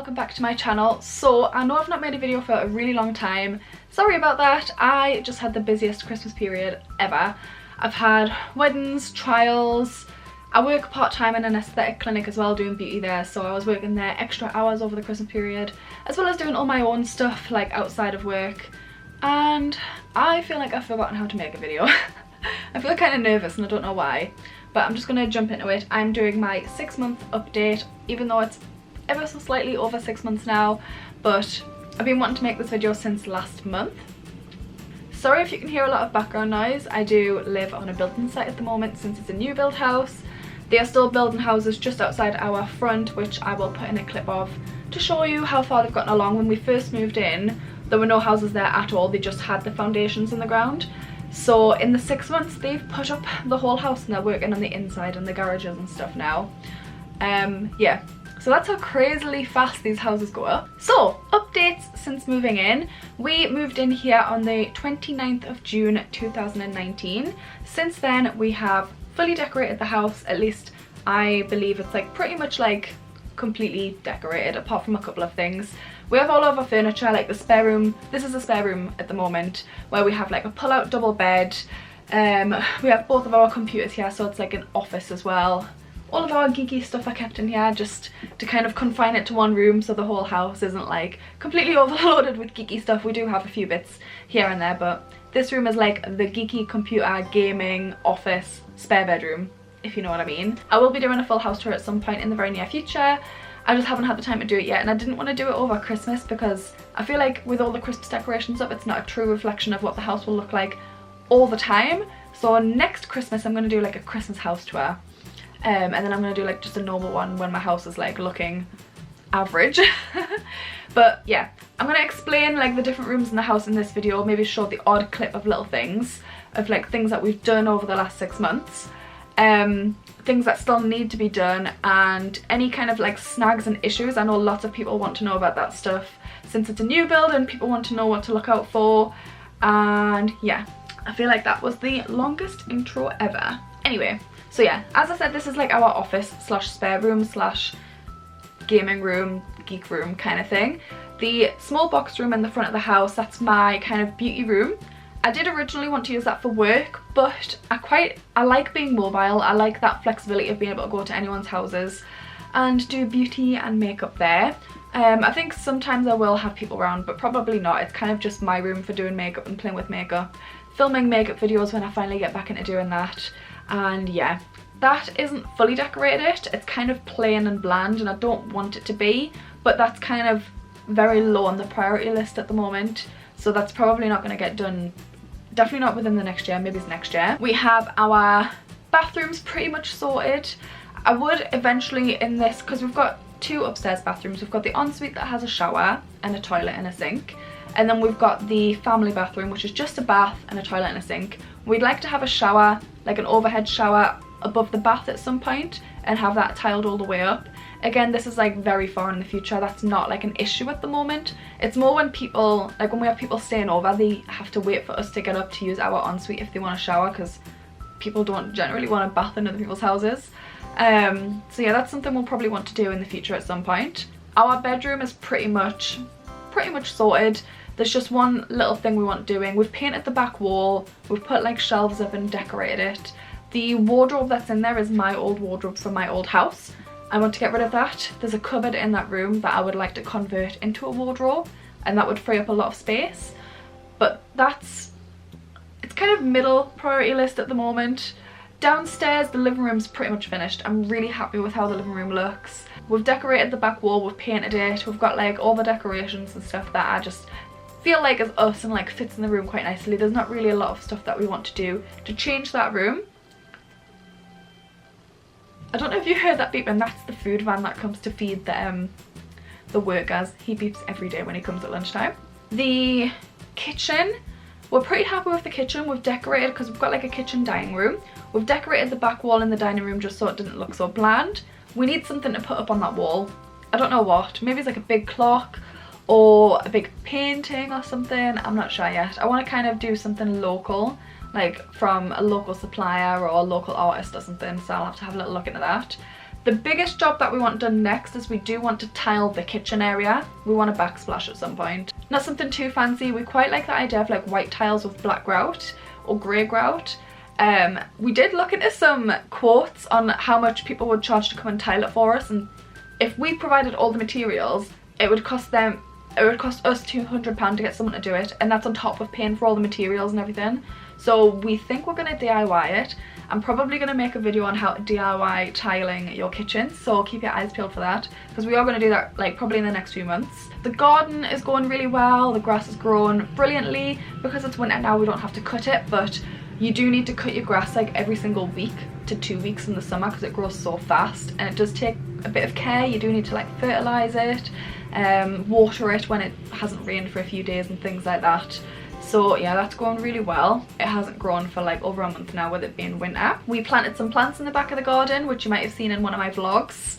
welcome back to my channel. So I know I've not made a video for a really long time. Sorry about that. I just had the busiest Christmas period ever. I've had weddings, trials. I work part-time in an aesthetic clinic as well, doing beauty there, so I was working there extra hours over the Christmas period, as well as doing all my own stuff like outside of work. And I feel like I've forgotten how to make a video. I feel kind of nervous and I don't know why, but I'm just going to jump into it. I'm doing my 6-month update, even though it's ever so slightly over 6 months now, but I've been wanting to make this video since last month. Sorry if you can hear a lot of background noise. I do live on a building site at the moment since it's a new build house. They are still building houses just outside our front, which I will put in a clip of to show you how far they've gotten along. When we first moved in, there were no houses there at all. They just had the foundations in the ground. So in the 6 months they've put up the whole house and they're working on the inside and the garages and stuff now. Yeah, so that's how crazily fast these houses go up. So updates since moving in. We moved in here on the 29th of June 2019. Since then we have fully decorated the house. At least I believe it's like pretty much like completely decorated apart from a couple of things. We have all of our furniture, like the spare room. This is a spare room at the moment where we have like a pull-out double bed. We have both of our computers here, so it's like an office as well. All of our geeky stuff I kept in here just to kind of confine it to one room so the whole house isn't like completely overloaded with geeky stuff. We do have a few bits here and there, but this room is like the geeky computer, gaming, office, spare bedroom, if you know what I mean. I will be doing a full house tour at some point in the very near future. I just haven't had the time to do it yet, and I didn't want to do it over Christmas because I feel like with all the Christmas decorations up, it's not a true reflection of what the house will look like all the time. So next Christmas I'm going to do like a Christmas house tour. And then I'm going to do like just a normal one when my house is like looking average. But yeah, I'm going to explain like the different rooms in the house in this video, maybe show the odd clip of little things, of like things that we've done over the last 6 months. Things that still need to be done, and any kind of like snags and issues. I know lots of people want to know about that stuff since it's a new build and people want to know what to look out for. And yeah, I feel like that was the longest intro ever. Anyway, so yeah, as I said, this is like our office slash spare room slash gaming room, geek room kind of thing. The small box room in the front of the house, that's my kind of beauty room. I did originally want to use that for work, but I like being mobile. I like that flexibility of being able to go to anyone's houses and do beauty and makeup there. I think sometimes I will have people around, but probably not. It's kind of just my room for doing makeup and playing with makeup, filming makeup videos when I finally get back into doing that. And yeah, that isn't fully decorated. It's kind of plain and bland, and I don't want it to be, but that's kind of very low on the priority list at the moment. So that's probably not going to get done. Definitely not within the next year, maybe it's next year. We have our bathrooms pretty much sorted. I would eventually in this, because we've got 2 upstairs bathrooms. We've got the ensuite that has a shower and a toilet and a sink. And then we've got the family bathroom, which is just a bath and a toilet and a sink. We'd like to have a shower, like an overhead shower above the bath at some point, and have that tiled all the way up. Again, this is like very far in the future. That's not like an issue at the moment. It's more when people, like when we have people staying over, they have to wait for us to get up to use our ensuite if they want a shower, because people don't generally want a bath in other people's houses. So yeah, that's something we'll probably want to do in the future at some point. Our bedroom is pretty much sorted. There's just one little thing we want doing. We've painted the back wall, we've put like shelves up and decorated it. The wardrobe that's in there is my old wardrobe from my old house. I want to get rid of that. There's a cupboard in that room that I would like to convert into a wardrobe, and that would free up a lot of space. But it's kind of middle priority list at the moment. Downstairs, the living room's pretty much finished. I'm really happy with how the living room looks. We've decorated the back wall, we've painted it, we've got like all the decorations and stuff that I just feel like is us and like fits in the room quite nicely. There's not really a lot of stuff that we want to do to change that room. I don't know if you heard that beep, and that's the food van that comes to feed the workers. He beeps every day when he comes at lunchtime. The kitchen, we're pretty happy with the kitchen. We've decorated, because we've got like a kitchen dining room. We've decorated the back wall in the dining room just so it didn't look so bland. We need something to put up on that wall. I don't know what. Maybe it's like a big clock or a big painting or something. I'm not sure yet. I want to kind of do something local, like from a local supplier or a local artist or something, so I'll have to have a little look into that. The biggest job that we want done next is we do want to tile the kitchen area. We want a backsplash at some point. Not something too fancy. We quite like the idea of like white tiles with black grout or grey grout. We did look into some quotes on how much people would charge to come and tile it for us, and if we provided all the materials, it would cost us £200 to get someone to do it, and that's on top of paying for all the materials and everything. So we think we're going to DIY it. I'm probably going to make a video on how to DIY tiling your kitchen, so keep your eyes peeled for that, because we are going to do that like probably in the next few months. The garden is going really well. The grass is growing brilliantly. Because it's winter now, we don't have to cut it, but you do need to cut your grass like every single week to 2 weeks in the summer because it grows so fast, and it does take a bit of care. You do need to like fertilize it, water it when it hasn't rained for a few days and things like that. So yeah, that's going really well. It hasn't grown for like over a month now with it being winter. We planted some plants in the back of the garden, which you might have seen in one of my vlogs.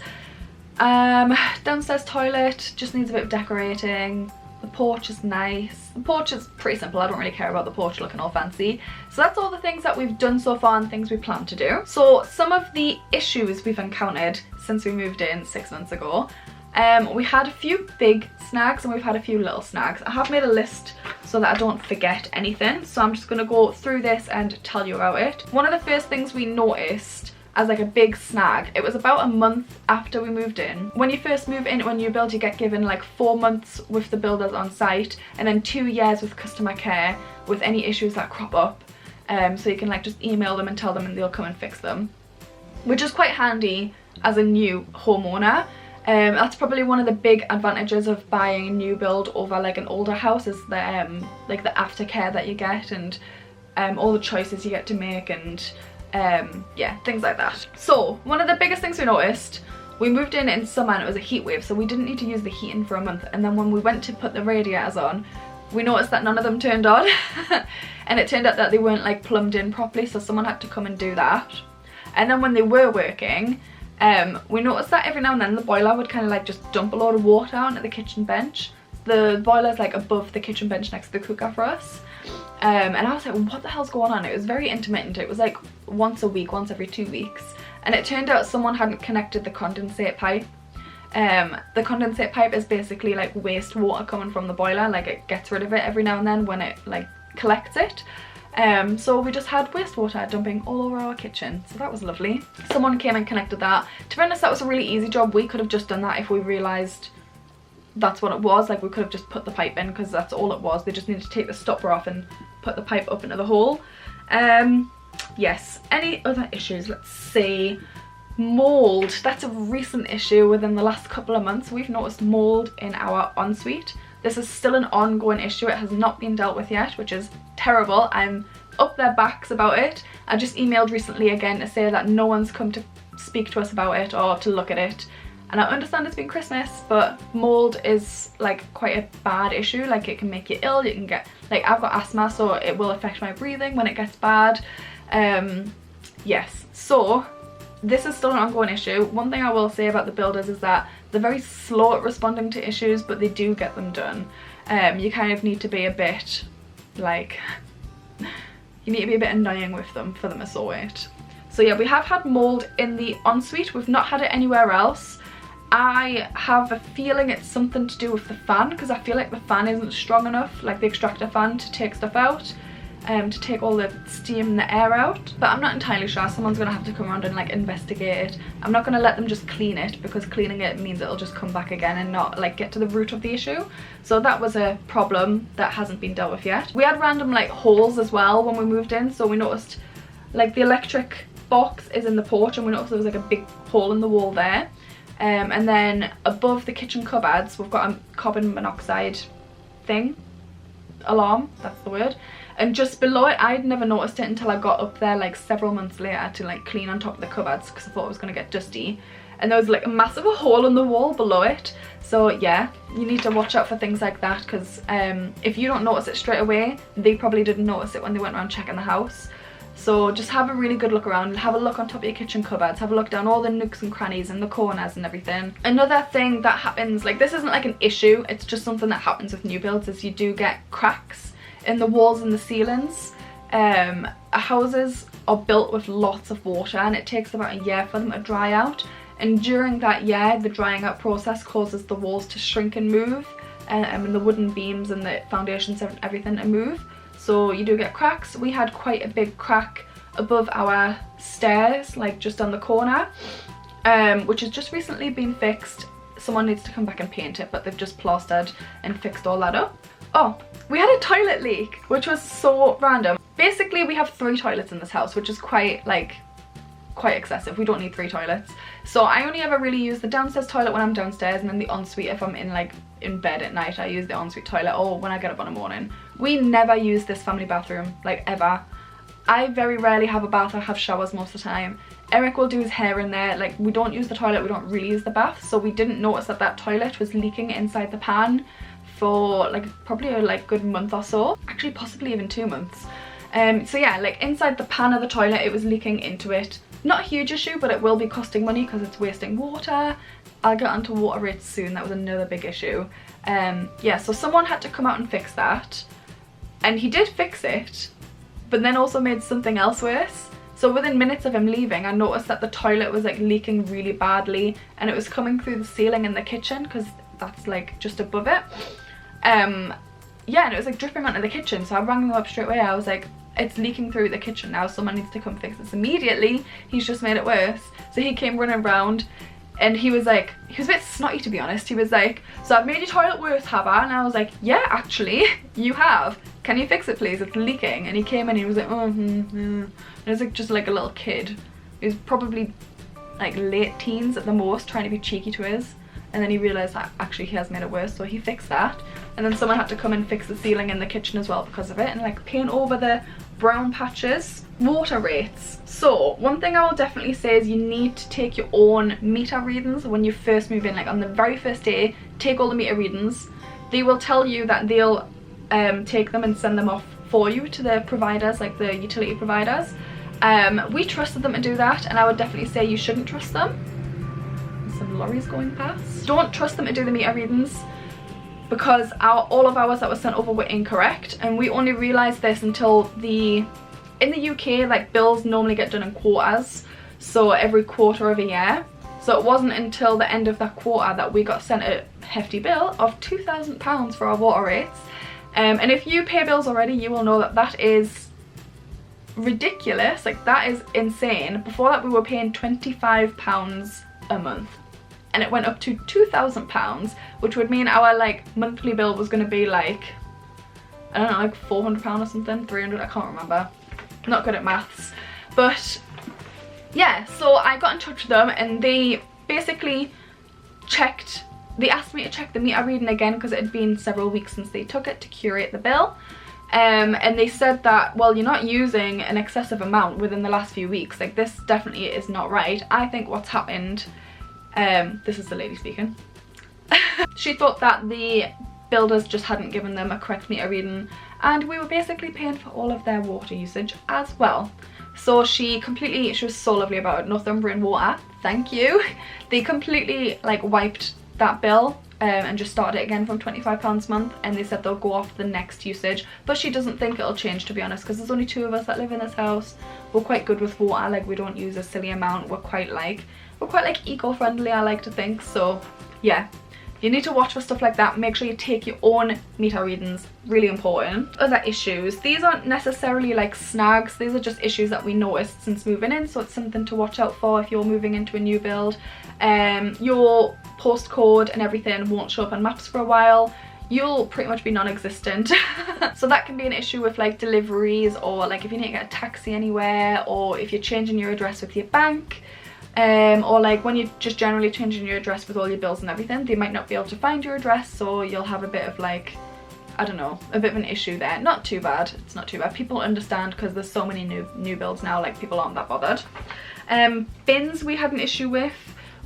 Downstairs toilet just needs a bit of decorating. The porch is nice. The porch is pretty simple. I don't really care about the porch looking all fancy. So that's all the things that we've done so far and things we plan to do. So some of the issues we've encountered since we moved in 6 months ago. We had a few big snags and we've had a few little snags. I have made a list so that I don't forget anything, so I'm just going to go through this and tell you about it. One of the first things we noticed as like a big snag, it was about a month after we moved in. When you first move into a new build, you get given like 4 months with the builders on site and then 2 years with customer care with any issues that crop up. So you can like just email them and tell them and they'll come and fix them, which is quite handy as a new homeowner. That's probably one of the big advantages of buying a new build over like an older house, is the like the aftercare that you get and all the choices you get to make and yeah, things like that. So one of the biggest things we noticed, we moved in summer and it was a heat wave, so we didn't need to use the heating for a month, and then when we went to put the radiators on, we noticed that none of them turned on and it turned out that they weren't like plumbed in properly, so someone had to come and do that. And then when they were working, we noticed that every now and then the boiler would kind of like just dump a load of water onto the kitchen bench. The boiler's like above the kitchen bench next to the cooker for us. And I was like, what the hell's going on? It was very intermittent. It was like once a week, once every 2 weeks. And it turned out someone hadn't connected the condensate pipe. The condensate pipe is basically like waste water coming from the boiler. Like it gets rid of it every now and then when it like collects it. So we just had wastewater dumping all over our kitchen, so that was lovely. Someone came and connected that. To be honest, that was a really easy job. We could have just done that if we realised that's what it was. Like we could have just put the pipe in because that's all it was. They just needed to take the stopper off and put the pipe up into the hole. Yes, any other issues? Let's see. Mould, that's a recent issue within the last couple of months. We've noticed mould in our ensuite. This is still an ongoing issue. It has not been dealt with yet, which is terrible. I'm up their backs about it. I just emailed recently again to say that no one's come to speak to us about it or to look at it. And I understand it's been Christmas, but mould is like quite a bad issue. Like it can make you ill. You can get, like I've got asthma, so it will affect my breathing when it gets bad. Yes, so this is still an ongoing issue. One thing I will say about the builders is that they're very slow at responding to issues, but they do get them done. You kind of need to be a bit like, you need to be a bit annoying with them for them to sort it. So yeah, we have had mould in the ensuite. We've not had it anywhere else. I have a feeling it's something to do with the fan, because I feel like the fan isn't strong enough, like the extractor fan, to take stuff out. To take all the steam and the air out, but I'm not entirely sure. Someone's gonna have to come around and like investigate it. I'm not gonna let them just clean it, because cleaning it means it'll just come back again and not like get to the root of the issue. So that was a problem that hasn't been dealt with yet. We had random like holes as well when we moved in, so we noticed like the electric box is in the porch and we noticed there was like a big hole in the wall there. And then above the kitchen cupboards we've got a carbon monoxide thing, alarm, that's the word. And just below it, I'd never noticed it until I got up there like several months later to like clean on top of the cupboards, because I thought it was going to get dusty. And there was like a massive hole in the wall below it. So yeah, you need to watch out for things like that, because if you don't notice it straight away, they probably didn't notice it when they went around checking the house. So just have a really good look around, have a look on top of your kitchen cupboards, have a look down all the nooks and crannies and the corners and everything. Another thing that happens, like this isn't like an issue, it's just something that happens with new builds, is you do get cracks in the walls and the ceilings. Houses are built with lots of water and it takes about a year for them to dry out. and during that, yeah, the drying out process causes the walls to shrink and move, and the wooden beams and the foundations and everything to move, so you do get cracks. We had quite a big crack above our stairs, like just on the corner, which has just recently been fixed. Someone needs to come back and paint it, but they've just plastered and fixed all that up. Oh, we had a toilet leak, which was so random. Basically, we have 3 toilets in this house, which is quite excessive. We don't need 3 toilets. So I only ever really use the downstairs toilet when I'm downstairs, and then the ensuite if I'm in bed at night. I use the ensuite toilet, or when I get up in the morning. We never use this family bathroom, like, ever. I very rarely have a bath. I have showers most of the time. Eric will do his hair in there. Like, we don't use the toilet, we don't really use the bath, so we didn't notice that that toilet was leaking inside the pan for like probably a good month or so, actually possibly even 2 months. So yeah, like inside the pan of the toilet it was leaking into it. Not a huge issue, but it will be costing money because it's wasting water. I'll get onto water rates soon. That was another big issue. Yeah, so someone had to come out and fix that, and he did fix it, but then also made something else worse. So within minutes of him leaving, I noticed that the toilet was like leaking really badly, and it was coming through the ceiling in the kitchen because that's like just above it. Yeah, and it was like dripping onto the kitchen, so I rang them up straight away. I was like, it's leaking through the kitchen now, someone needs to come fix this immediately. He's just made it worse. So he came running around, and he was a bit snotty, to be honest. He was like, so I've made your toilet worse, have I? And I was like, yeah, actually, you have. Can you fix it, please? It's leaking. And he came in and he was like, oh, And it was like just like a little kid. He was probably like late teens at the most, trying to be cheeky to us. And then he realised that actually he has made it worse, so he fixed that. And then someone had to come and fix the ceiling in the kitchen as well because of it, and like paint over the brown patches. Water rates. So one thing I will definitely say is you need to take your own meter readings when you first move in. Like on the very first day, take all the meter readings. They will tell you that they'll take them and send them off for you to the providers, like the utility providers. We trusted them to do that, and I would definitely say you shouldn't trust them. Some lorries going past. Don't trust them to do the meter readings, because all of ours that were sent over were incorrect, and we only realised this until in the UK, like bills normally get done in quarters, so every quarter of a year. So it wasn't until the end of that quarter that we got sent a hefty bill of £2,000 for our water rates. And if you pay bills already, you will know that that is ridiculous. Like, that is insane. Before that we were paying £25 a month, and it went up to £2,000, which would mean our like monthly bill was going to be like, I don't know, like £400 or something, 300, I can't remember. Not good at maths. But yeah, so I got in touch with them, and they basically they asked me to check the meter reading again because it had been several weeks since they took it to curate the bill. And they said that, well, you're not using an excessive amount within the last few weeks. Like, this definitely is not right. I think what's happened, this is the lady speaking. She thought that the builders just hadn't given them a correct meter reading, and we were basically paying for all of their water usage as well. So she was so lovely about it. Northumbrian Water, thank you. They completely like wiped that bill and just started it again from £25 a month, and they said they'll go off the next usage. But she doesn't think it'll change, to be honest, because there's only 2 of us that live in this house. We're quite good with water. Like, we don't use a silly amount. We're quite like eco-friendly, I like to think. So yeah, you need to watch for stuff like that. Make sure you take your own meter readings, really important. Other issues, these aren't necessarily like snags, these are just issues that we noticed since moving in, so it's something to watch out for if you're moving into a new build. Your postcode and everything won't show up on maps for a while. You'll pretty much be non-existent. So that can be an issue with like deliveries, or like if you need to get a taxi anywhere, or if you're changing your address with your bank. Or like when you're just generally changing your address with all your bills and everything, they might not be able to find your address, so you'll have a bit of like, I don't know, a bit of an issue there. Not too bad, it's not too bad. People understand because there's so many new builds now, like people aren't that bothered. Bins we had an issue with.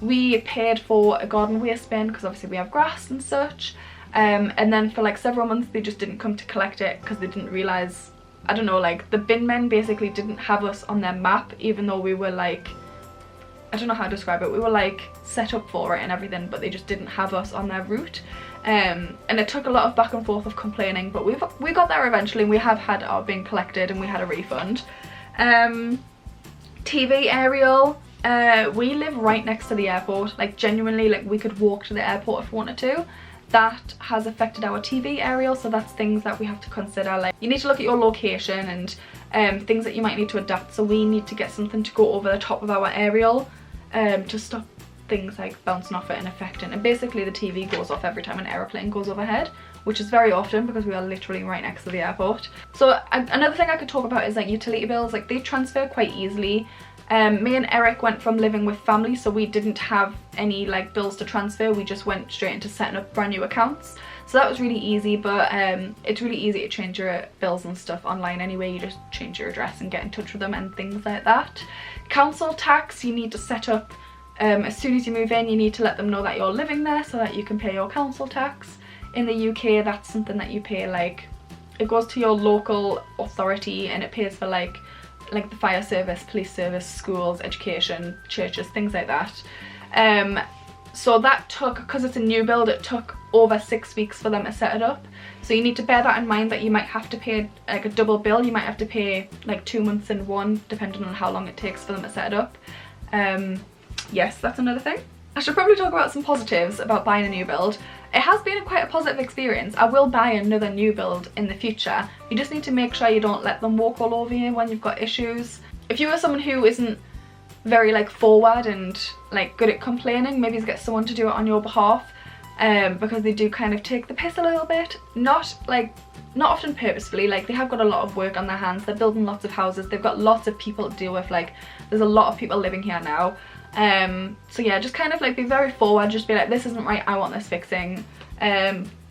We paid for a garden waste bin because obviously we have grass and such, and then for like several months they just didn't come to collect it because they didn't realise, I don't know, like the bin men basically didn't have us on their map, even though we were like, I don't know how to describe it, we were like set up for it and everything, but they just didn't have us on their route. And it took a lot of back and forth of complaining, but we got there eventually, and we have had our bin collected and we had a refund. TV aerial, We live right next to the airport, like genuinely, like we could walk to the airport if we wanted to. That has affected our TV aerial, so that's things that we have to consider. Like you need to look at your location and things that you might need to adapt. So we need to get something to go over the top of our aerial to stop things like bouncing off it and affecting. And basically the TV goes off every time an aeroplane goes overhead, which is very often because we are literally right next to the airport. So another thing I could talk about is like utility bills. Like they transfer quite easily. Me and Eric went from living with family, so we didn't have any like bills to transfer. We just went straight into setting up brand new accounts, so that was really easy. But it's really easy to change your bills and stuff online anyway. You just change your address and get in touch with them and things like that. Council tax, you need to set up as soon as you move in. You need to let them know that you're living there so that you can pay your council tax. In the UK, that's something that you pay, like it goes to your local authority and it pays for like the fire service, police service, schools, education, churches, things like that. So that took, because it's a new build, it took over 6 weeks for them to set it up. So you need to bear that in mind, that you might have to pay like a double bill. You might have to pay like 2 months in one, depending on how long it takes for them to set it up. Yes, that's another thing. I should probably talk about some positives about buying a new build. It has been quite a positive experience. I will buy another new build in the future. You just need to make sure you don't let them walk all over you when you've got issues. If you are someone who isn't very like forward and like good at complaining, maybe get someone to do it on your behalf, because they do kind of take the piss a little bit. Not often purposefully, like they have got a lot of work on their hands. They're building lots of houses. They've got lots of people to deal with. Like there's a lot of people living here now. So yeah, just kind of like be very forward, just be like, this isn't right, I want this fixing.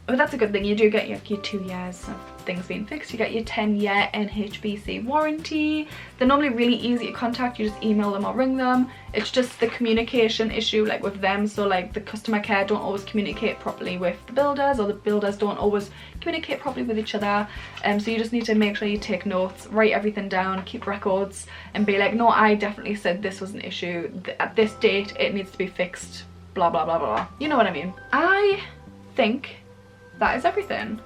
But that's a good thing. You do get your 2 years of things being fixed. You get your 10-year NHBC warranty. They're normally really easy to contact. You just email them or ring them. It's just the communication issue like with them. So like the customer care don't always communicate properly with the builders, or the builders don't always communicate properly with each other. So you just need to make sure you take notes, write everything down, keep records, and be like, no, I definitely said this was an issue. At this date, it needs to be fixed. Blah, blah, blah, blah. You know what I mean. I think that is everything.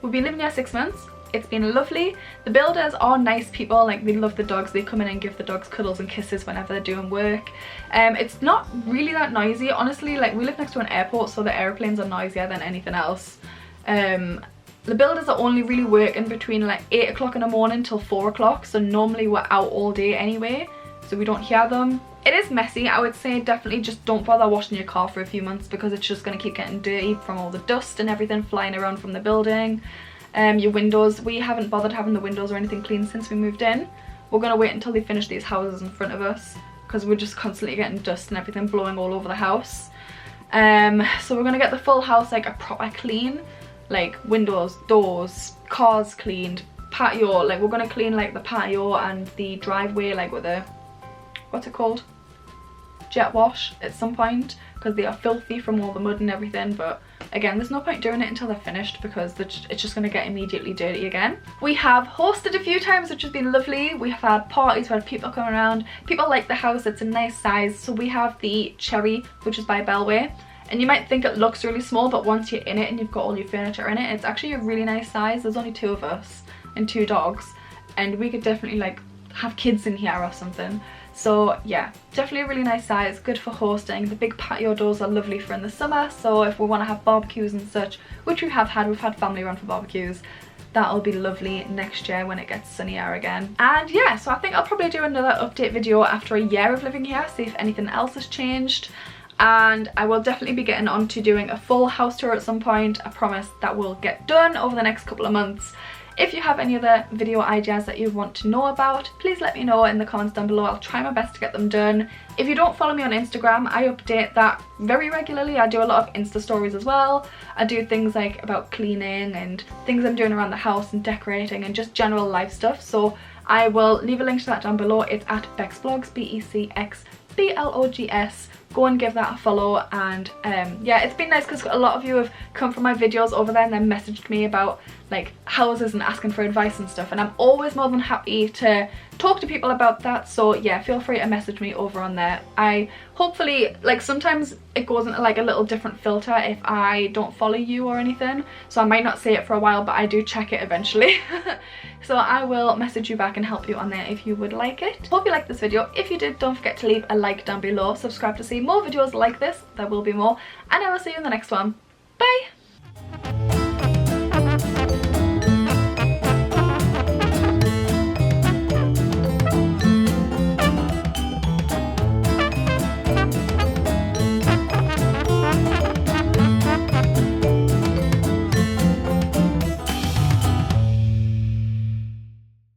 We've been living here 6 months. It's been lovely. The builders are nice people. Like they love the dogs. They come in and give the dogs cuddles and kisses whenever they're doing work. It's not really that noisy, honestly. Like we live next to an airport, so the airplanes are noisier than anything else. The builders are only really working between like 8 o'clock in the morning till 4 o'clock, so normally we're out all day anyway, so we don't hear them. It is messy. I would say definitely just don't bother washing your car for a few months, because it's just going to keep getting dirty from all the dust and everything flying around from the building. Your windows, we haven't bothered having the windows or anything clean since we moved in. We're going to wait until they finish these houses in front of us, because we're just constantly getting dust and everything blowing all over the house. So we're going to get the full house like a proper clean, like windows, doors, cars cleaned, patio, like we're going to clean like the patio and the driveway like with a, what's it called? Jet wash at some point, because they are filthy from all the mud and everything. But again, there's no point doing it until they're finished, because it's just going to get immediately dirty again. We have hosted a few times, which has been lovely. We have had parties where people come around. People like the house. It's a nice size. So we have the Cherry, which is by Bellway, and you might think it looks really small, but once you're in it and you've got all your furniture in it, it's actually a really nice size. There's only 2 of us and 2 dogs, and we could definitely like have kids in here or something. So yeah, definitely a really nice size, good for hosting. The big patio doors are lovely for in the summer, so if we want to have barbecues and such, which we've had family around for barbecues, that'll be lovely next year when it gets sunnier again. And yeah, so I think I'll probably do another update video after a year of living here, see if anything else has changed. And I will definitely be getting on to doing a full house tour at some point. I promise that will get done over the next couple of months. If you have any other video ideas that you want to know about, please let me know in the comments down below. I'll try my best to get them done. If you don't follow me on Instagram, I update that very regularly. I do a lot of Insta stories as well. I do things like about cleaning and things I'm doing around the house and decorating and just general life stuff. So I will leave a link to that down below. It's at Bex Vlogs, BECX_BLOGS. Go and give that a follow. And yeah, it's been nice because a lot of you have come from my videos over there and then messaged me about like houses and asking for advice and stuff, and I'm always more than happy to talk to people about that. So yeah, feel free to message me over on there. I hopefully, like, sometimes it goes into like a little different filter if I don't follow you or anything, so I might not see it for a while, but I do check it eventually. So I will message you back and help you on there if you would like it. Hope you liked this video. If you did, don't forget to leave a like down below, subscribe to see more videos like this, there will be more, and I will see you in the next one. Bye!